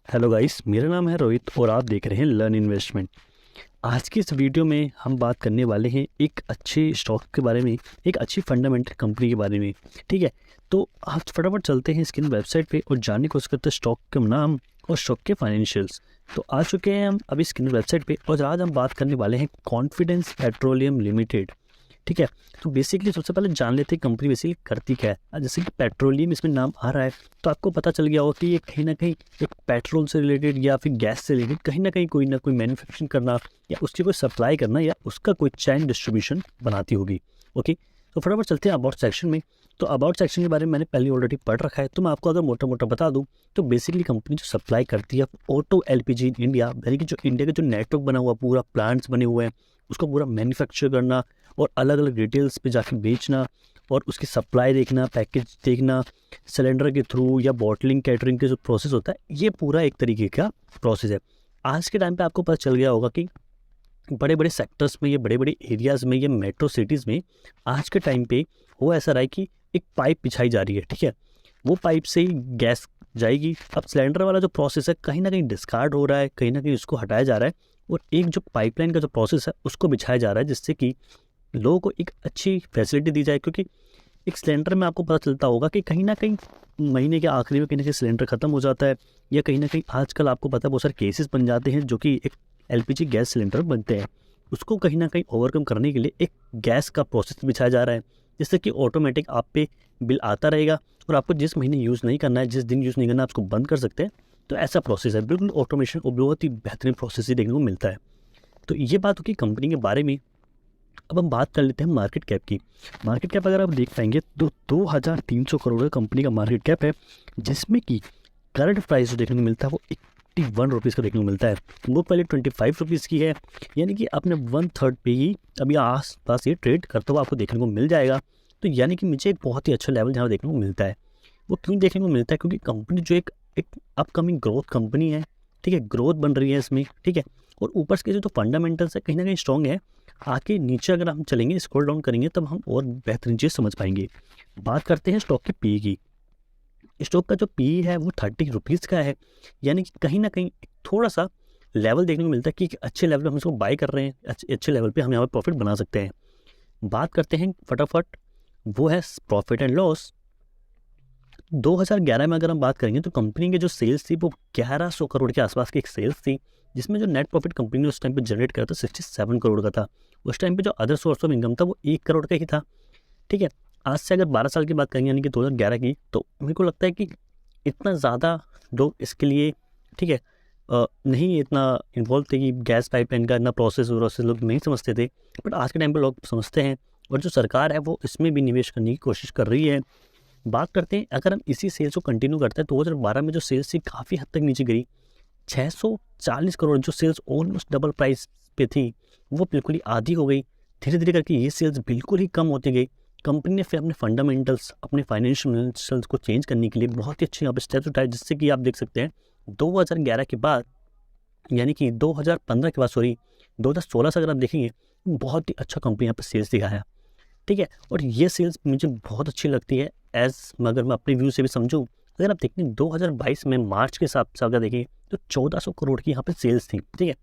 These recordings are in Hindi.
हेलो गाइस, मेरा नाम है रोहित और आप देख रहे हैं लर्न इन्वेस्टमेंट। आज की इस वीडियो में हम बात करने वाले हैं एक अच्छे स्टॉक के बारे में, एक अच्छी फंडामेंटल कंपनी के बारे में। ठीक है, तो आप फटाफट चलते हैं इसकी वेबसाइट पे और जानने की कोशिश करते हैं स्टॉक का नाम और स्टॉक के फाइनेंशियल्स। तो आ चुके हैं हम अभी इसकी वेबसाइट पे और आज हम बात करने वाले हैं कॉन्फिडेंस पेट्रोलियम लिमिटेड। ठीक है, तो बेसिकली सबसे पहले जान लेते हैं कंपनी बेसिकली करती क्या है। जैसे कि पेट्रोलियम इसमें नाम आ रहा है तो आपको पता चल गया होगा कि ये कहीं ना कहीं एक पेट्रोल से रिलेटेड या फिर गैस से रिलेटेड कहीं ना कोई मैन्युफैक्चरिंग करना या उसकी कोई सप्लाई करना या उसका कोई चैन डिस्ट्रीब्यूशन बनाती होगी। ओके, तो फटाफट चलते हैं अबाउट सेक्शन में। तो अबाउट सेक्शन के बारे में मैंने पहले ऑलरेडी पढ़ रखा है, तो मैं आपको अगर मोटा मोटा बता दूं तो बेसिकली कंपनी जो सप्लाई करती है ऑटो एलपीजी इन इंडिया, यानी कि जो इंडिया का जो नेटवर्क बना हुआ पूरा प्लांट्स बने हुए हैं उसको पूरा मैन्युफैक्चर करना और अलग अलग डिटेल्स पे जाके बेचना और उसकी सप्लाई देखना, पैकेज देखना, सिलेंडर के थ्रू या बॉटलिंग कैटरिंग के जो प्रोसेस होता है, ये पूरा एक तरीके का प्रोसेस है। आज के टाइम पे आपको पता चल गया होगा कि बड़े बड़े सेक्टर्स में, ये बड़े बड़े एरियाज़ में, ये मेट्रो सिटीज़ में आज के टाइम पे वो ऐसा रहा है कि एक पाइप बिछाई जा रही है। ठीक है, वो पाइप से ही गैस जाएगी। अब सिलेंडर वाला जो प्रोसेस है कहीं ना कहीं डिस्कार्ड हो रहा है, कहीं ना कहीं उसको हटाया जा रहा है और एक जो पाइपलाइन का जो प्रोसेस है उसको बिछाया जा रहा है, जिससे कि लोगों को एक अच्छी फैसिलिटी दी जाए। क्योंकि एक सिलेंडर में आपको पता चलता होगा कि कहीं ना कहीं महीने के आखिरी में कहीं ना कहीं सिलेंडर ख़त्म हो जाता है या कहीं ना कहीं आजकल आपको पता है बहुत सारे केसेस बन जाते हैं जो कि एक एलपीजी गैस सिलेंडर बनते हैं। उसको कहीं ना कहीं ओवरकम करने के लिए एक गैस का प्रोसेस बिछाया जा रहा है, जिससे कि ऑटोमेटिक आप पे बिल आता रहेगा और आपको जिस महीने यूज़ नहीं करना है, जिस दिन यूज़ नहीं करना है, उसको बंद कर सकते हैं। तो ऐसा प्रोसेस है, बिल्कुल ऑटोमेशन और बहुत ही बेहतरीन प्रोसेस ही देखने को मिलता है। तो ये बात होगी कंपनी के बारे में। अब हम बात कर लेते हैं मार्केट कैप की। मार्केट कैप अगर आप देख पाएंगे तो 2300 करोड़ का कंपनी का मार्केट कैप है, जिसमें कि करंट प्राइस जो देखने को मिलता है वो 81 रुपीज़ का देखने को मिलता है। बुक वैल्यू 25 रुपीज़ की है, यानी कि अपने 1/3 पे ही अभी आस पास ये ट्रेड करता हुआ आपको देखने को मिल जाएगा। तो यानी कि मुझे एक बहुत ही अच्छा लेवल जहाँ देखने को मिलता है। वो क्यों देखने को मिलता है? क्योंकि कंपनी जो एक एक अपकमिंग ग्रोथ कंपनी है। ठीक है, ग्रोथ बन रही है इसमें। ठीक है, और ऊपर के जो फंडामेंटल्स है कहीं ना कहीं स्ट्रॉन्ग है। आगे नीचे अगर हम चलेंगे, स्क्रॉल डाउन करेंगे, तब हम और बेहतरीन चीज़ समझ पाएंगे। बात करते हैं स्टॉक के पी की। स्टॉक का जो पी है वो 30 रुपीज़ का है, यानी कि कहीं ना कहीं थोड़ा सा लेवल देखने को मिलता है कि एक अच्छे लेवल पे हम इसको बाय कर रहे हैं, अच्छे लेवल पे हम यहाँ पर प्रॉफिट बना सकते हैं। बात करते हैं फटाफट, वो है प्रॉफिट एंड लॉस। 2011 में अगर हम बात करेंगे तो कंपनी की जो सेल्स थी वो 1100 करोड़ के आसपास की एक सेल्स थी, जिसमें जो नेट प्रॉफिट कंपनी ने उस टाइम पे जनरेट करा था 67 करोड़ का था। उस टाइम पे जो अदर सोर्स ऑफ इनकम था वो 1 करोड़ का ही था। ठीक है, आज से अगर 12 साल की बात करेंगे यानी कि 2011 की, तो मेरे को लगता है कि इतना ज़्यादा लोग इसके लिए, ठीक है, नहीं इतना इन्वॉल्व थे कि गैस पाइपलाइन का इतना प्रोसेस लोग नहीं समझते थे। बट आज के टाइम पर लोग समझते हैं और जो सरकार है वो इसमें भी निवेश करने की कोशिश कर रही है। बात करते हैं, अगर हम इसी सेल्स को कंटिन्यू करते हैं तो 2012 में जो सेल्स थी काफ़ी हद तक नीचे गिरी। 640 करोड़ जो सेल्स ऑलमोस्ट डबल प्राइस पे थी वो बिल्कुल ही आधी हो गई। धीरे धीरे करके ये सेल्स बिल्कुल ही कम होती गई। कंपनी ने फिर अपने फंडामेंटल्स, अपने फाइनेंशियल को चेंज करने के लिए बहुत ही अच्छे यहाँ पर स्टेप्स उठाए, जिससे कि आप देख सकते हैं 2011 के बाद, यानी कि 2015 के बाद, सॉरी 2016 से अगर आप देखेंगे बहुत ही अच्छा कंपनी यहाँ पर सेल्स दिखाया। ठीक है, और ये सेल्स मुझे बहुत अच्छी लगती है। अगर मैं अपने व्यू से भी समझूं, अगर आप देखें 2022 में मार्च के हिसाब से अगर देखें तो 1400 करोड़ की यहाँ पे सेल्स थी। ठीक है,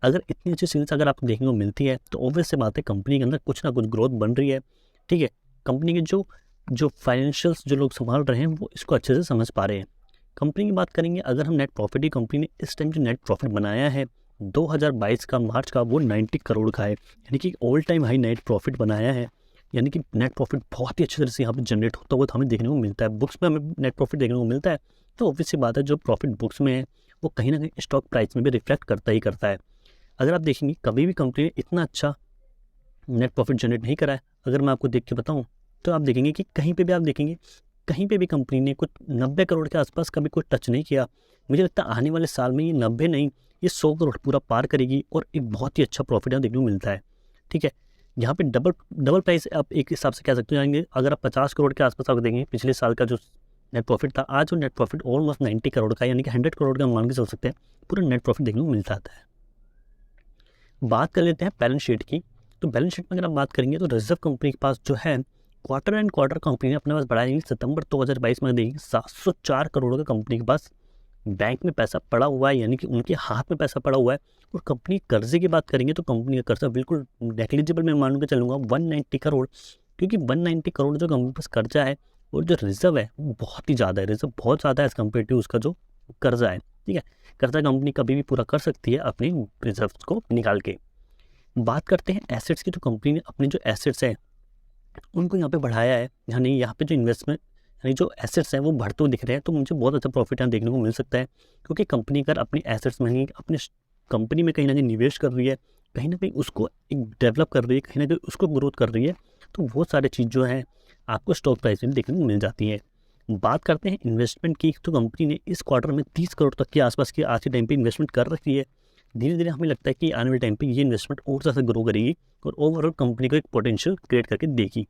अगर इतनी अच्छी सेल्स अगर आपको देखने को मिलती है तो ऑब्वियस से बात है कंपनी के अंदर कुछ ना कुछ ग्रोथ बन रही है। ठीक है, कंपनी के जो जो फाइनेंशियल्स जो लोग संभाल रहे हैं वो इसको अच्छे से समझ पा रहे हैं। कंपनी की बात करेंगे, अगर हम नेट प्रॉफिट की, कंपनी ने इस टाइम जो नेट प्रॉफिट बनाया है 2022 का मार्च का, वो 90 करोड़ का है, यानी कि all time high net profit बनाया है। यानी कि नेट प्रॉफिट बहुत ही अच्छी तरह से यहाँ पे जनरेट होता हुआ हमें देखने को मिलता है। बुक्स में हमें नेट प्रॉफिट देखने को मिलता है, तो ऑब्वियस सी बात है जो प्रॉफिट बुक्स में है वो कहीं ना कहीं स्टॉक प्राइस में भी रिफ्लेक्ट करता ही करता है। अगर आप देखेंगे कभी भी कंपनी ने इतना अच्छा नेट प्रॉफिट जनरेट नहीं करा है, अगर मैं आपको देख के बताऊँ तो आप देखेंगे कि कहीं पर भी आप देखेंगे, कहीं पे भी कंपनी ने कुछ 90 करोड़ के आसपास कभी कोई टच नहीं किया। मुझे लगता है आने वाले साल में ये 90 नहीं, ये 100 करोड़ पूरा पार करेगी और एक बहुत ही अच्छा प्रॉफिट यहाँ देखने को मिलता है। ठीक है, यहाँ पे डबल डबल प्राइस आप एक हिसाब से कह सकते हो जाएंगे। अगर आप 50 करोड़ के आसपास आप देखेंगे पिछले साल का जो नेट प्रॉफिट था, आज वो नेट प्रॉफिट ऑलमोस्ट 90 करोड़ का, यानी कि 100 करोड़ का मान के चल सकते हैं पूरा नेट प्रॉफिट देखने को मिलता आता है। बात कर लेते हैं बैलेंस शीट की। तो बैलेंस शीट में अगर आप बात करेंगे तो रिजर्व कंपनी के पास जो है क्वार्टर एंड क्वार्टर कंपनी ने अपने पास बढ़ाया। सितंबर 2022 में देखिए 704 करोड़ का कंपनी के पास बैंक में पैसा पड़ा हुआ है, यानी कि उनके हाथ में पैसा पड़ा हुआ है। और कंपनी कर्जे की बात करेंगे तो कंपनी का कर्जा बिल्कुल नेग्लिजिबल मैं मान के चलूँगा 190 करोड़, क्योंकि 190 करोड़ जो कंपनी के पास कर्जा है और जो रिजर्व है वो बहुत ही ज़्यादा है, रिजर्व बहुत ज़्यादा है एज़ कम्पेयर टू उसका जो कर्जा है। ठीक है, कर्जा कंपनी कभी भी पूरा कर सकती है अपने रिजर्व को निकाल के। बात करते हैं एसेट्स की, तो कंपनी ने अपने जो एसेट्स हैं उनको यहाँ पे बढ़ाया है, यानी यहाँ पे जो इन्वेस्टमेंट यानी जो एसेट्स हैं वो बढ़ते हुए दिख रहे हैं। तो मुझे बहुत अच्छा प्रॉफिट यहाँ देखने को मिल सकता है, क्योंकि कंपनी अगर अपनी एसेट्स में ही अपने कंपनी में कहीं ना कहीं निवेश कर रही है, कहीं ना कहीं उसको एक डेवलप कर रही है, कहीं ना कहीं उसको ग्रोथ कर रही है, तो वो सारी चीज़ जो है आपको स्टॉक प्राइस में देखने को मिल जाती है। बात करते हैं इन्वेस्टमेंट की, तो कंपनी ने इस क्वार्टर में 30 करोड़ तक के आसपास की आज के टाइम पे इन्वेस्टमेंट कर रखी है। धीरे धीरे हमें लगता है कि आने वाले टाइम पे ये इन्वेस्टमेंट और ज़्यादा ग्रो करेगी और ओवरऑल कंपनी को एक पोटेंशियल क्रिएट करके देगी।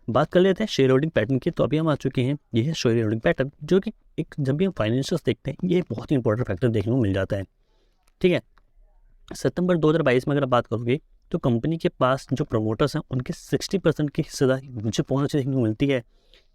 बात कर लेते हैं शेयर होल्डिंग पैटर्न की। तो अभी हम आ चुके हैं, ये है शेयर होल्डिंग पैटर्न, जो कि एक जब भी हम फाइनेंशियल्स देखते हैं ये बहुत ही इंपॉर्टेंट फैक्टर देखने को मिल जाता है। ठीक है, सितंबर 2022 में अगर आप बात करोगे तो कंपनी के पास जो प्रमोटर्स हैं उनके 60% की हिस्सेदारी मुझे बहुत अच्छी देखने को मिलती है।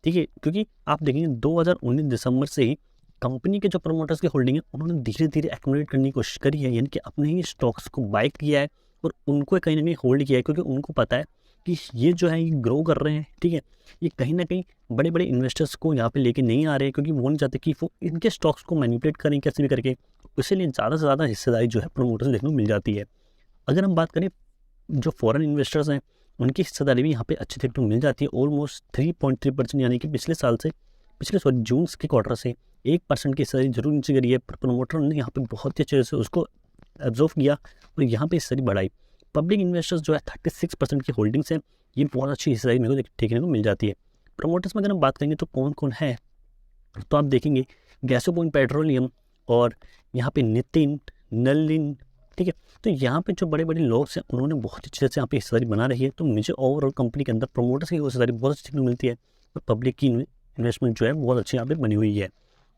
ठीक है, क्योंकि आप देखेंगे 2019 दिसंबर से ही कंपनी के जो प्रमोटर्स की होल्डिंग है उन्होंने धीरे धीरे एक्यूमुलेट करने की कोशिश करी है, यानी कि अपने ही स्टॉक्स को बाय किया है और उनको कहीं ना कहीं होल्ड किया है, क्योंकि उनको पता है कि ये जो है ये ग्रो कर रहे हैं। ठीक है, ये कहीं ना कहीं बड़े बड़े इन्वेस्टर्स को यहाँ पे लेके नहीं आ रहे हैं, क्योंकि वो नहीं चाहते कि वो इनके स्टॉक्स को मैनिपुलेट करें कैसे भी करके, इसीलिए ज़्यादा से ज़्यादा हिस्सेदारी जो है प्रमोटर्स देखने को मिल जाती है। अगर हम बात करें जो फॉरेन इन्वेस्टर्स हैं उनकी हिस्सेदारी भी यहाँ पे अच्छी देखने को मिल जाती है, ऑलमोस्ट 3.3%, यानी कि पिछले साल से जून के क्वार्टर से 1% की हिस्सेदारी जरूर नीचे गिरी है, पर प्रमोटर ने यहाँ पे बहुत ही अच्छे से उसको एब्जॉर्व किया और यहाँ पे हिस्सेदारी बढ़ाई। पब्लिक इन्वेस्टर्स जो है 36% की होल्डिंग्स हैं, ये बहुत अच्छी हिस्सेदारी मेरे को देखने को मिल जाती है। प्रमोटर्स में अगर हम बात करेंगे तो कौन कौन है, तो आप देखेंगे गैसोबॉन पेट्रोलियम और यहाँ पे नितिन नलिन। ठीक है, तो यहाँ पे जो बड़े बड़े लोग हैं उन्होंने बहुत अच्छे से यहाँ पे हिस्सेदारी बना रही है। तो मुझे ओवरऑल कंपनी के अंदर प्रमोटर्स की हिस्सेदारी बहुत अच्छी देखने को मिलती है और पब्लिक की इन्वेस्टमेंट जो है बहुत अच्छी यहाँ पे बनी हुई है।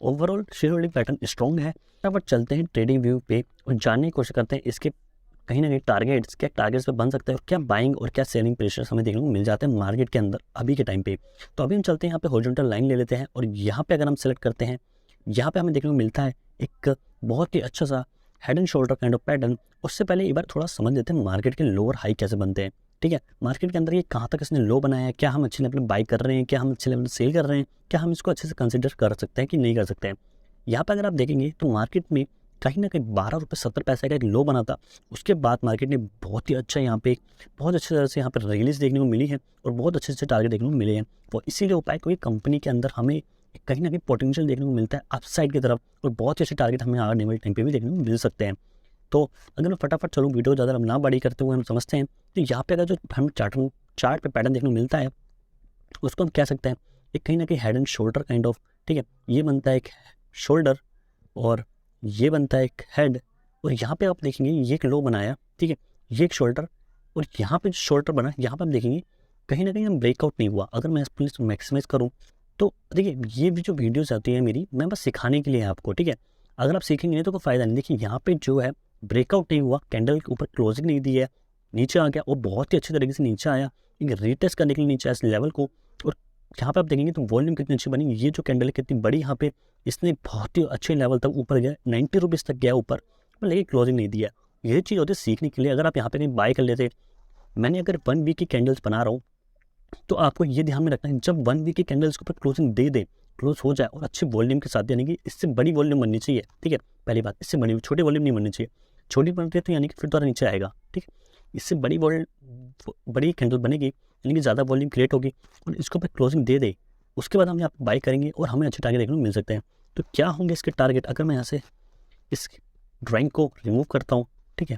Overall share holding pattern strong है। अब चलते हैं ट्रेडिंग व्यू पे और जानने की कोशिश करते हैं इसके कहीं ना कहीं टारगेट्स, क्या टारगेट्स पे बन सकता है और क्या बाइंग और क्या सेलिंग प्रेशर्स हमें देखने को मिल जाते हैं मार्केट के अंदर अभी के टाइम पे। तो अभी हम चलते हैं यहाँ पे हॉरिजॉन्टल लाइन ले लेते हैं और यहाँ पे अगर हम सेलेक्ट करते हैं, यहाँ पे हमें देखने को मिलता है एक बहुत ही अच्छा सा head and shoulder kind of pattern. उससे पहले एक बार थोड़ा समझ लेते हैं मार्केट के लोअर हाई कैसे बनते हैं। ठीक है, मार्केट के अंदर ये कहाँ तक इसने लो बनाया है, क्या हम अच्छे लेवल बाई कर रहे हैं, क्या हम अच्छे लेवल सेल कर रहे हैं, क्या हम इसको अच्छे से कंसिडर कर सकते हैं कि नहीं कर सकते हैं। यहाँ पर अगर आप देखेंगे तो मार्केट में कहीं ना कहीं 12 रुपये 70 पैसे का एक लो बना था, उसके बाद मार्केट ने बहुत ही अच्छा यहाँ पे बहुत अच्छी तरह से यहाँ पर रिलीज देखने को मिली है और बहुत अच्छे अच्छे टारगेट देखने को मिले हैं। वो इसीलिए हो पाए क्योंकि कंपनी के अंदर हमें कहीं ना कहीं पोटेंशियल देखने को मिलता है अपसाइड की तरफ और बहुत अच्छे टारगेट हमें आने वाले टाइम पे भी देखने को मिल सकते हैं। तो अगर मैं फटाफट चलूँ वीडियो ज़्यादा ना बड़ी करते हुए हम समझते हैं, तो यहाँ पे अगर जो हम चार्ट पे पैटर्न देखने को मिलता है उसको हम कह सकते हैं एक कहीं ना कहीं head and shoulder kind of. ठीक है, ये बनता है एक शोल्डर और ये बनता है एक हेड और यहाँ पे आप देखेंगे ये एक लो बनाया। ठीक है, ये एक शोल्डर और यहाँ पे जो शोल्डर बना यहाँ पे आप देखेंगे कहीं ना कहीं हम ब्रेकआउट नहीं हुआ। अगर मैं इसको मैक्सिमाइज करूँ तो देखिए ये भी जो वीडियोस आती है मेरी, मैं बस सिखाने के लिए है आपको। ठीक है, अगर आप सीखेंगे नहीं तो कोई फ़ायदा नहीं। देखिए यहाँ पे जो है ब्रेकआउट नहीं हुआ, कैंडल के ऊपर क्लोजिंग नहीं दी है, नीचे आ गया और बहुत ही अच्छे तरीके से नीचे आया, एक रीटेस्ट करने के लिए नीचे इस लेवल को। और यहाँ पे आप देखेंगे तो वॉल्यूम कितनी अच्छी बनी, ये जो कैंडल है कितनी बड़ी, यहाँ पे इसने बहुत ही अच्छे लेवल तक ऊपर गया, 90 रुपीज़ तक गया ऊपर, लेकिन क्लोजिंग नहीं दिया। ये चीज़ होती है सीखने के लिए। अगर आप यहाँ पे कहीं बाय कर लेते, मैंने अगर 1 वीक की कैंडल्स बना रहा हूँ तो आपको ये ध्यान में रखना है जब 1 वीक की कैंडल्स के ऊपर क्लोजिंग दे दे, क्लोज हो जाए और अच्छे वॉल्यूम के साथ, यानी कि इससे बड़ी वॉल्यूम बननी चाहिए। ठीक है, पहली बात, इससे बड़ी छोटी वॉल्यूम नहीं बननी चाहिए। छोटी बनती है तो यानी कि फिर दोबारा नीचे आएगा। ठीक है, इससे बड़ी कैंडल बनेगी यानी कि ज़्यादा वॉल्यूम क्रिएट होगी और इसको ऊपर क्लोजिंग दे दे, उसके बाद हम यहाँ पर बाई करेंगे और हमें अच्छे टारगेट देखने को मिल सकते हैं। तो क्या होंगे इसके टारगेट, अगर मैं यहाँ से इस ड्राइंग को रिमूव करता हूँ। ठीक है,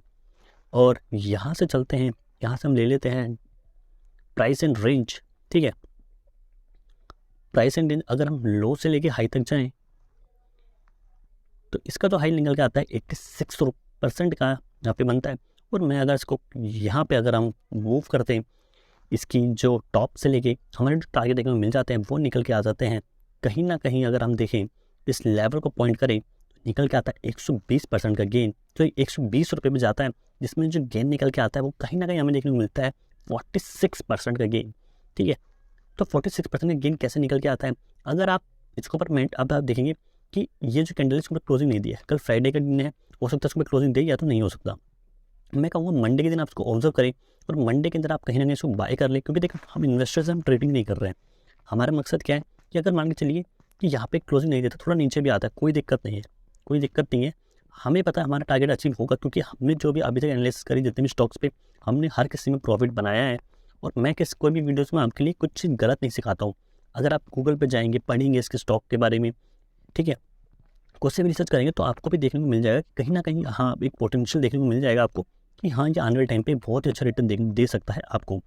और यहाँ से चलते हैं, यहाँ से हम ले लेते हैं प्राइस एंड रेंज। ठीक है, प्राइस एंड रेंज अगर हम लो से लेके हाई तक जाएं तो इसका तो हाई निकल के आता है 86% का यहाँ पे बनता है। और मैं अगर इसको यहाँ पे अगर हम मूव करते हैं, इसकी जो टॉप से लेके हमारे जो टारगेट देखने को मिल जाते हैं वो निकल के आ जाते हैं कहीं ना कहीं। अगर हम देखें इस लेवल को पॉइंट करें निकल के आता है 120% का गेन, तो 120 रुपये में जाता है, जिसमें जो गेन निकल के आता है वो कहीं ना कहीं हमें देखने को मिलता है 46% का गेन। ठीक है, तो 46% का गेन कैसे निकल के आता है, अगर आप इसके ऊपर अब आप देखेंगे कि ये जो कैंडल इसको क्लोजिंग नहीं दिया है, कल फ्राइडे का दिन है, हो सकता है उसको क्लोजिंग दे या तो नहीं हो सकता। मैं कहूँगा मंडे के दिन आप उसको ऑब्जर्व करें और मंडे के अंदर आप कहीं ना कहीं इसको बाय कर लें, क्योंकि देखो हम इन्वेस्टर्स हम ट्रेडिंग नहीं कर रहे हैं। हमारा मकसद क्या है कि अगर मान के चलिए कि यहाँ पे क्लोजिंग नहीं देता, थोड़ा नीचे भी आता है, कोई दिक्कत नहीं है, कोई दिक्कत नहीं है। हमें पता है हमारा टारगेट अचीव होगा, क्योंकि हमने जो भी अभी तक एनालिसिस करी जितने भी स्टॉक्स पे, हमने हर किसी में प्रॉफिट बनाया है। और मैं कोई भी वीडियोस में आपके लिए कुछ चीज़ गलत नहीं सिखाता हूँ। अगर आप गूगल पे जाएंगे, पढ़ेंगे इसके स्टॉक के बारे में, ठीक है, खुद से भी रिसर्च करेंगे, तो आपको भी देखने को मिल जाएगा कहीं ना कहीं, हाँ एक पोटेंशियल देखने को मिल जाएगा आपको कि हाँ ये आने वाले टाइम पे बहुत ही अच्छा रिटर्न दे सकता है आपको।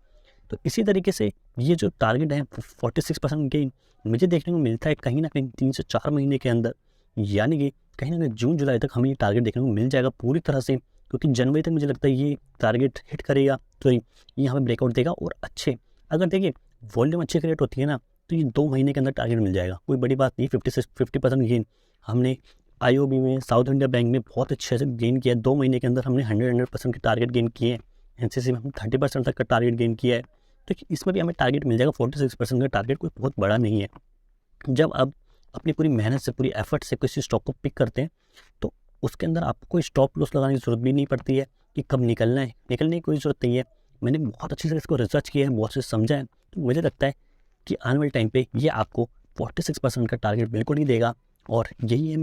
तो इसी तरीके से ये जो टारगेट है 46% गेन मुझे देखने को मिलता है कहीं ना कहीं 3 से 4 महीने के अंदर, यानी कि कहीं ना कहीं जून जुलाई तक हमें ये टारगेट देखने को मिल जाएगा पूरी तरह से, क्योंकि जनवरी तक मुझे लगता है ये टारगेट हिट करेगा, तो ये हमें ब्रेकआउट देगा। और अच्छे अगर देखिए वॉल्यूम अच्छी क्रिएट होती है ना, तो ये 2 महीने के अंदर टारगेट मिल जाएगा, कोई बड़ी बात नहीं। 50% गेन हमने IOB में, साउथ इंडिया बैंक में बहुत अच्छे से गेन किया है। 2 महीने के अंदर हमने 100% के टारगेट गेन किए हैं। NCC में हम 30% तक का टारगेट गेन किया है, तो इसमें भी हमें टारगेट मिल जाएगा। 46% का टारगेट कोई बहुत बड़ा नहीं है। जब आप अपनी पूरी मेहनत से, पूरी एफर्ट से किसी स्टॉक को पिक करते हैं, तो उसके अंदर आपको कोई स्टॉप लॉस लगाने की जरूरत भी नहीं पड़ती है कि कब निकलना है, निकलने की कोई ज़रूरत नहीं है। मैंने बहुत अच्छे से इसको रिसर्च किया है, बहुत से समझा है, तो मुझे लगता है कि आने वाले टाइम पे ये आपको 46% का टारगेट बिल्कुल नहीं देगा। और यही है